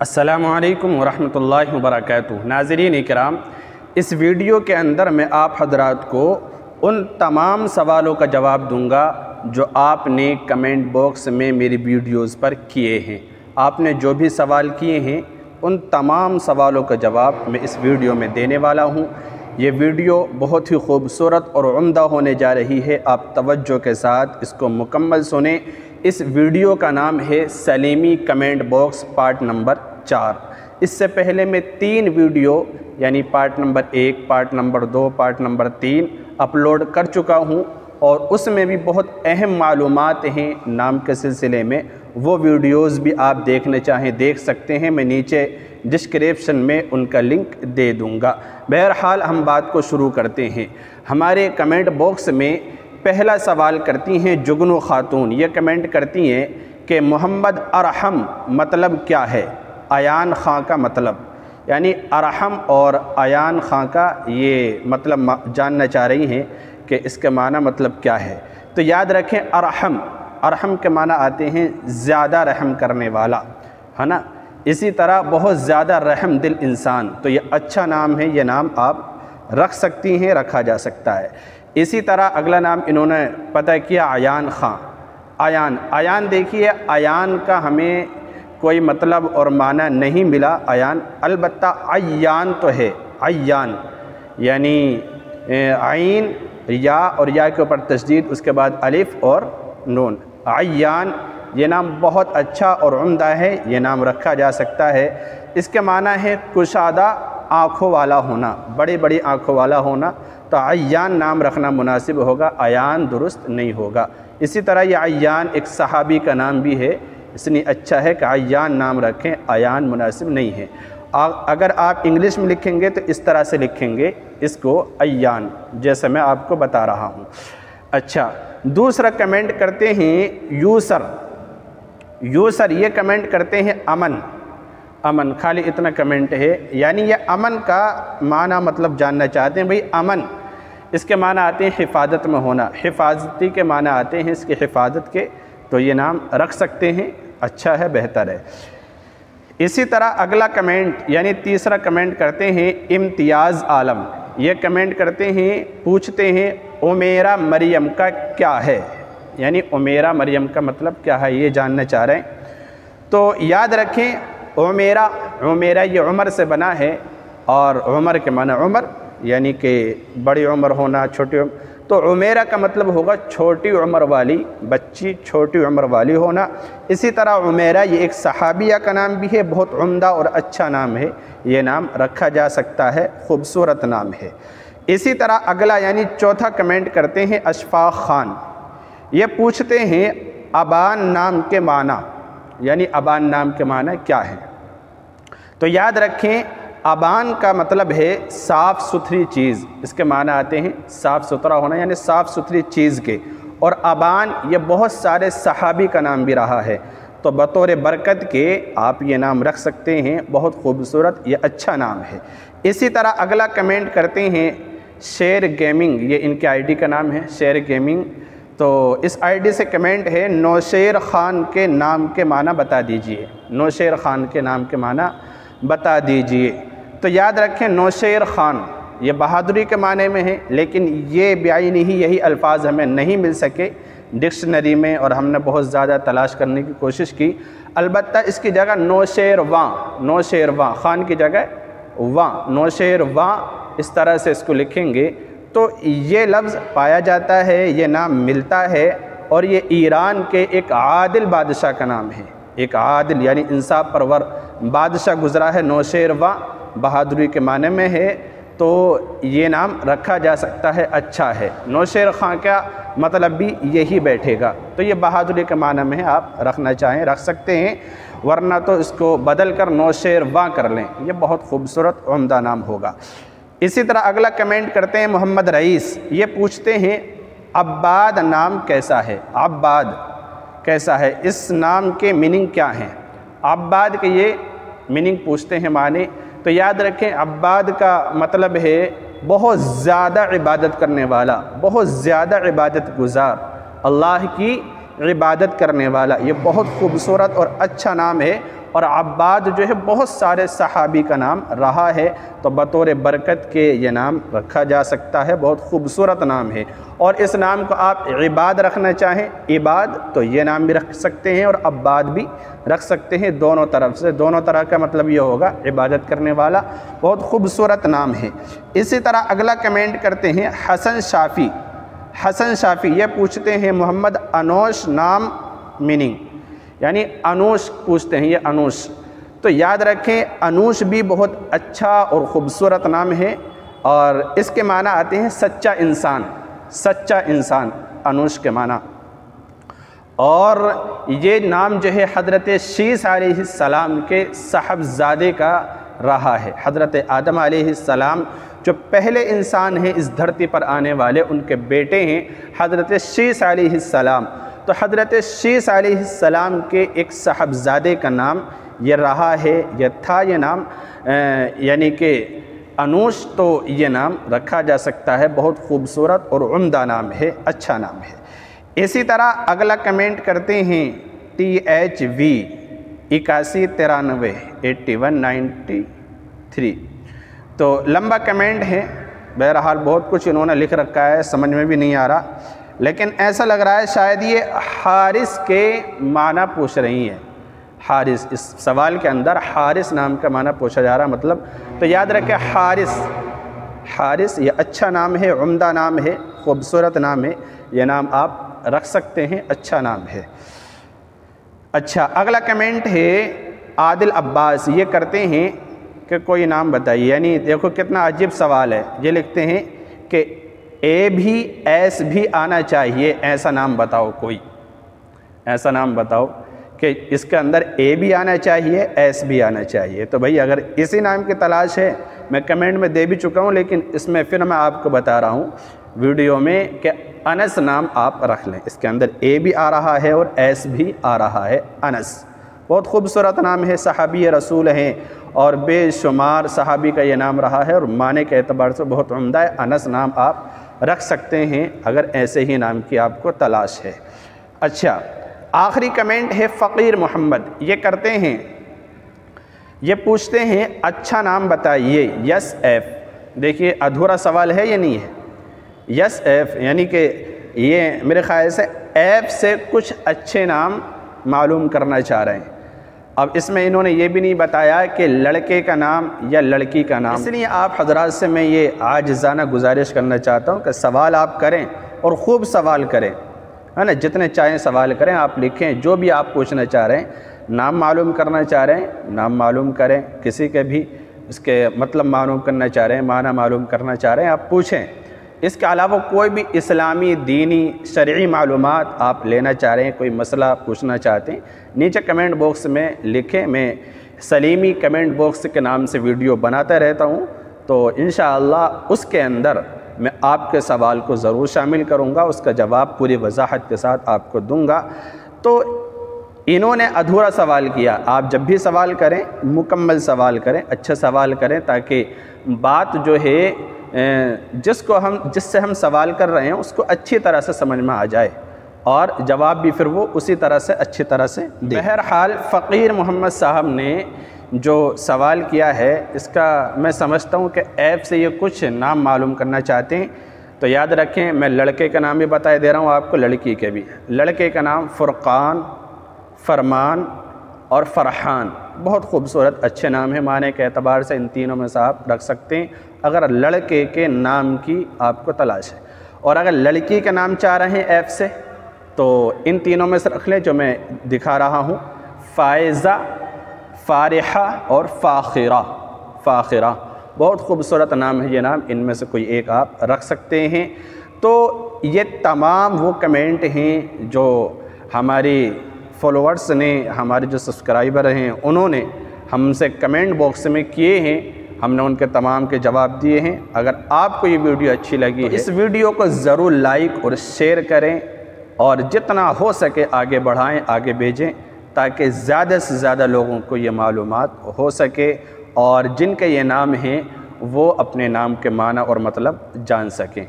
السلام علیکم ورحمۃ اللہ وبرکاتہ۔ ناظرین اکرام، اس ویڈیو کے اندر میں آپ حضرات کو ان تمام سوالوں کا جواب دوں گا جو آپ نے کمنٹ باکس میں میری ویڈیوز پر کیے ہیں۔ آپ نے جو بھی سوال کیے ہیں ان تمام سوالوں کا جواب میں اس ویڈیو میں دینے والا ہوں۔ یہ ویڈیو بہت ہی خوبصورت اور عمدہ ہونے جا رہی ہے، آپ توجہ کے ساتھ اس کو مکمل سنیں۔ اس ویڈیو کا نام ہے Salimi comment box part number 4۔ اس سے پہلے میں 3 ویڈیو یعنی part number 1، part number 2، part number 3 upload کر چکا ہوں، اور اس میں بھی بہت اہم معلومات ہیں نام کے سلسلے میں۔ وہ ویڈیوز بھی آپ دیکھنا چاہیں دیکھ سکتے ہیں، میں نیچے ڈسکرپشن میں ان کا لنک دے دوں گا۔ بہرحال ہم بات کو شروع کرتے ہیں۔ ہمارے کمنٹ باکس میں پہلا سوال کرتی ہیں جگنو خاتون۔ یہ کمنٹ کرتی ہیں کہ محمد ارحم مطلب کیا ہے؟ ایان خاں کا مطلب، یعنی ارحم اور ایان خاں کا یہ مطلب جاننا چاہ رہی ہیں کہ اس کے معنی مطلب کیا ہے۔ تو یاد رکھیں، ارحم کے معنی آتے ہیں زیادہ رحم کرنے والا، ہے نا۔ اسی طرح بہت زیادہ رحم دل انسان، تو یہ اچھا نام ہے، یہ نام آپ رکھ سکتی ہیں، رکھا جا سکتا ہے۔ اسی طرح اگلا نام انہوں نے پتہ کیا ایان خاں۔ ایان دیکھیے، ایان کا ہمیں کوئی مطلب اور معنی نہیں ملا ایان، البتہ عیان تو ہے۔ عیان یعنی عین، یا اور یا کے اوپر تشدید، اس کے بعد الف اور نون۔ عیان یہ نام بہت اچھا اور عمدہ ہے، یہ نام رکھا جا سکتا ہے۔ اس کے معنی ہے کشادہ آنکھوں والا ہونا، بڑی بڑی آنکھوں والا ہونا، تو عیان نام رکھنا مناسب ہوگا، ایان درست نہیں ہوگا۔ اسی طرح یہ عیان ایک صحابی کا نام بھی ہے، اس لیے اچھا ہے کہ عیان نام رکھیں، ایان مناسب نہیں ہے۔ اگر آپ انگلش میں لکھیں گے تو اس طرح سے لکھیں گے اس کو، ایان، جیسے میں آپ کو بتا رہا ہوں۔ اچھا، دوسرا کمنٹ کرتے ہیں یوسر یہ کمنٹ کرتے ہیں امن، خالی اتنا کمنٹ ہے، یعنی یہ امن کا معنی مطلب جاننا چاہتے ہیں۔ بھئی امن، اس کے معنی آتے ہیں حفاظت میں ہونا، حفاظتی کے معنی آتے ہیں اس کی حفاظت کے، تو یہ نام رکھ سکتے ہیں، اچھا ہے، بہتر ہے۔ اسی طرح اگلا کمنٹ یعنی تیسرا کمنٹ کرتے ہیں امتیاز عالم۔ یہ کمنٹ کرتے ہیں، پوچھتے ہیں عمیرہ مریم کا کیا ہے؟ یعنی عمیرہ مریم کا مطلب کیا ہے، یہ جاننا چاہ رہے ہیں۔ تو یاد رکھیں، عمیرہ یہ عمر سے بنا ہے، اور عمر کے معنی عمر یعنی کہ بڑی عمر ہونا، چھوٹی عمر، تو عمیرہ کا مطلب ہوگا چھوٹی عمر والی بچی، چھوٹی عمر والی ہونا۔ اسی طرح عمیرہ یہ ایک صحابیہ کا نام بھی ہے، بہت عمدہ اور اچھا نام ہے، یہ نام رکھا جا سکتا ہے، خوبصورت نام ہے۔ اسی طرح اگلا یعنی چوتھا کمنٹ کرتے ہیں اشفاق خان۔ یہ پوچھتے ہیں ابان نام کے معنی، یعنی ابان نام کے معنی کیا ہے؟ تو یاد رکھیں، ابان کا مطلب ہے صاف ستھری چیز، اس کے معنی آتے ہیں صاف ستھرا ہونا، یعنی صاف ستھری چیز کے، اور ابان یہ بہت سارے صحابی کا نام بھی رہا ہے، تو بطور برکت کے آپ یہ نام رکھ سکتے ہیں، بہت خوبصورت، یہ اچھا نام ہے۔ اسی طرح اگلا کمنٹ کرتے ہیں شیر گیمنگ، یہ ان کے آئی ڈی کا نام ہے، شیر گیمنگ۔ تو اس آئی ڈی سے کمنٹ ہے نوشیر خان کے نام کے معنی بتا دیجئے، نوشیر خان کے نام کے معنی بتا دیجئے۔ تو یاد رکھیں، نوشیر خان یہ بہادری کے معنی میں ہے، لیکن یہ بعینی ہی یہی الفاظ ہمیں نہیں مل سکے ڈکشنری میں، اور ہم نے بہت زیادہ تلاش کرنے کی کوشش کی، البتہ اس کی جگہ نوشیرواں، خان کی جگہ واں، نوشیرواں اس طرح سے اس کو لکھیں گے تو یہ لفظ پایا جاتا ہے، یہ نام ملتا ہے، اور یہ ایران کے ایک عادل بادشاہ کا نام ہے، ایک عادل یعنی انصاف پرور بادشاہ گزرا ہے، نوشیرواں بہادری کے معنی میں ہے، تو یہ نام رکھا جا سکتا ہے، اچھا ہے۔ نوشیر خان کا مطلب بھی یہی بیٹھے گا، تو یہ بہادری کے معنی میں ہے، آپ رکھنا چاہیں رکھ سکتے ہیں، ورنہ تو اس کو بدل کر نوشیرواں کر لیں، یہ بہت خوبصورت عمدہ نام ہوگا۔ اسی طرح اگلا کمنٹ کرتے ہیں محمد رئیس۔ یہ پوچھتے ہیں عباد نام کیسا ہے؟ عباد کیسا ہے، اس نام کے میننگ کیا ہیں؟ عباد کے یہ میننگ پوچھتے ہیں معنی، تو یاد رکھیں عباد کا مطلب ہے بہت زیادہ عبادت کرنے والا، بہت زیادہ عبادت گزار، اللہ کی عبادت کرنے والا، یہ بہت خوبصورت اور اچھا نام ہے، اور عباد جو ہے بہت سارے صحابی کا نام رہا ہے، تو بطور برکت کے یہ نام رکھا جا سکتا ہے، بہت خوبصورت نام ہے۔ اور اس نام کو آپ عباد رکھنا چاہیں، عباد، تو یہ نام بھی رکھ سکتے ہیں اور عباد بھی رکھ سکتے ہیں، دونوں طرف سے، دونوں طرح کا مطلب یہ ہوگا عبادت کرنے والا، بہت خوبصورت نام ہے۔ اسی طرح اگلا کمنٹ کرتے ہیں حسن شافی۔ حسن شافی یہ پوچھتے ہیں محمد انوش نام میننگ، یعنی انوش پوچھتے ہیں، یہ انوش، تو یاد رکھیں انوش بھی بہت اچھا اور خوبصورت نام ہے، اور اس کے معنی آتے ہیں سچا انسان، سچا انسان، انوش کے معنی۔ اور یہ نام جو ہے حضرت شیس علیہ السلام کے صاحبزادے کا رہا ہے۔ حضرت آدم علیہ السلام جو پہلے انسان ہیں اس دھرتی پر آنے والے، ان کے بیٹے ہیں حضرت شیس علیہ السلام، تو حضرت شیس علیہ السلام کے ایک صاحبزادے کا نام یہ رہا ہے، یہ تھا یہ نام، یعنی کہ انوش، تو یہ نام رکھا جا سکتا ہے، بہت خوبصورت اور عمدہ نام ہے، اچھا نام ہے۔ اسی طرح اگلا کمنٹ کرتے ہیں THV 8193 8193، تو لمبا کمنٹ ہے، بہرحال بہت کچھ انہوں نے لکھ رکھا ہے، سمجھ میں بھی نہیں آ رہا، لیکن ایسا لگ رہا ہے شاید یہ حارث کے معنی پوچھ رہی ہیں، حارث، اس سوال کے اندر حارث نام کا معنی پوچھا جا رہا مطلب، تو یاد رکھیں حارث، حارث یہ اچھا نام ہے، عمدہ نام ہے، خوبصورت نام ہے، یہ نام آپ رکھ سکتے ہیں، اچھا نام ہے۔ اچھا اگلا کمنٹ ہے عادل عباس، یہ کرتے ہیں کہ کوئی نام بتائیے، یعنی دیکھو کتنا عجیب سوال ہے، یہ لکھتے ہیں کہ اے بھی ایس بھی آنا چاہیے، ایسا نام بتاؤ، کوئی ایسا نام بتاؤ کہ اس کے اندر اے بھی آنا چاہیے، ایس بھی آنا چاہیے۔ تو بھائی اگر اسی نام کی تلاش ہے، میں کمنٹ میں دے بھی چکا ہوں، لیکن اس میں پھر میں آپ کو بتا رہا ہوں ویڈیو میں کہ انس نام آپ رکھ لیں، اس کے اندر اے بھی آ رہا ہے اور ایس بھی آ رہا ہے، انس بہت خوبصورت نام ہے، صحابی رسول ہیں اور بے شمار صحابی کا یہ نام رہا ہے، اور معنی کے اعتبار سے بہت عمدہ ہے، انس نام آپ رکھ سکتے ہیں اگر ایسے ہی نام کی آپ کو تلاش ہے۔ اچھا آخری کمنٹ ہے فقیر محمد، یہ کرتے ہیں، یہ پوچھتے ہیں اچھا نام بتائیے، یس ایف، دیکھیے ادھورا سوال ہے یا نہیں ہے، یس ایف، یعنی کہ یہ میرے خیال سے ایف سے کچھ اچھے نام معلوم کرنا چاہ رہے ہیں۔ اب اس میں انہوں نے یہ بھی نہیں بتایا کہ لڑکے کا نام یا لڑکی کا نام، اس لیے آپ حضرات سے میں یہ عاجزانہ گزارش کرنا چاہتا ہوں کہ سوال آپ کریں اور خوب سوال کریں، ہے نا، جتنے چاہیں سوال کریں، آپ لکھیں جو بھی آپ پوچھنا چاہ رہے ہیں، نام معلوم کرنا چاہ رہے ہیں نام معلوم کریں، کسی کے بھی اس کے مطلب معلوم کرنا چاہ رہے ہیں، معنی معلوم کرنا چاہ رہے ہیں، آپ پوچھیں۔ اس کے علاوہ کوئی بھی اسلامی، دینی، شرعی معلومات آپ لینا چاہ رہے ہیں، کوئی مسئلہ پوچھنا چاہتے ہیں، نیچے کمنٹ باکس میں لکھیں، میں سلیمی کمنٹ باکس کے نام سے ویڈیو بناتا رہتا ہوں، تو انشاءاللہ اس کے اندر میں آپ کے سوال کو ضرور شامل کروں گا، اس کا جواب پوری وضاحت کے ساتھ آپ کو دوں گا۔ تو انہوں نے ادھورا سوال کیا، آپ جب بھی سوال کریں مکمل سوال کریں، اچھا سوال کریں، تاکہ بات جو ہے جس سے ہم سوال کر رہے ہیں اس کو اچھی طرح سے سمجھ میں آ جائے، اور جواب بھی پھر وہ اسی طرح سے اچھی طرح سے دے۔ بہرحال فقیر محمد صاحب نے جو سوال کیا ہے، اس کا میں سمجھتا ہوں کہ ایپ سے یہ کچھ نام معلوم کرنا چاہتے ہیں، تو یاد رکھیں میں لڑکے کا نام بھی بتا دے رہا ہوں آپ کو، لڑکی کے بھی۔ لڑکے کا نام فرقان، فرمان اور فرحان، بہت خوبصورت اچھے نام ہیں، معنی کے اعتبار سے ان تینوں میں سے آپ رکھ سکتے ہیں اگر لڑکے کے نام کی آپ کو تلاش ہے، اور اگر لڑکی کا نام چاہ رہے ہیں ایپ سے تو ان تینوں میں سے رکھ لیں جو میں دکھا رہا ہوں، فائزہ، فارحہ اور فاخرہ۔ فاخرہ بہت خوبصورت نام ہے، یہ نام ان میں سے کوئی ایک آپ رکھ سکتے ہیں۔ تو یہ تمام وہ کمنٹ ہیں جو ہماری فالوورز نے، ہمارے جو سبسکرائبر ہیں انہوں نے ہم سے کمنٹ باکس میں کیے ہیں، ہم نے ان کے تمام کے جواب دیے ہیں۔ اگر آپ کو یہ ویڈیو اچھی لگی ہے، اس ویڈیو کو ضرور لائک اور شیئر کریں، اور جتنا ہو سکے آگے بڑھائیں، آگے بھیجیں، تاکہ زیادہ سے زیادہ لوگوں کو یہ معلومات ہو سکے، اور جن کے یہ نام ہیں وہ اپنے نام کے معنی اور مطلب جان سکیں۔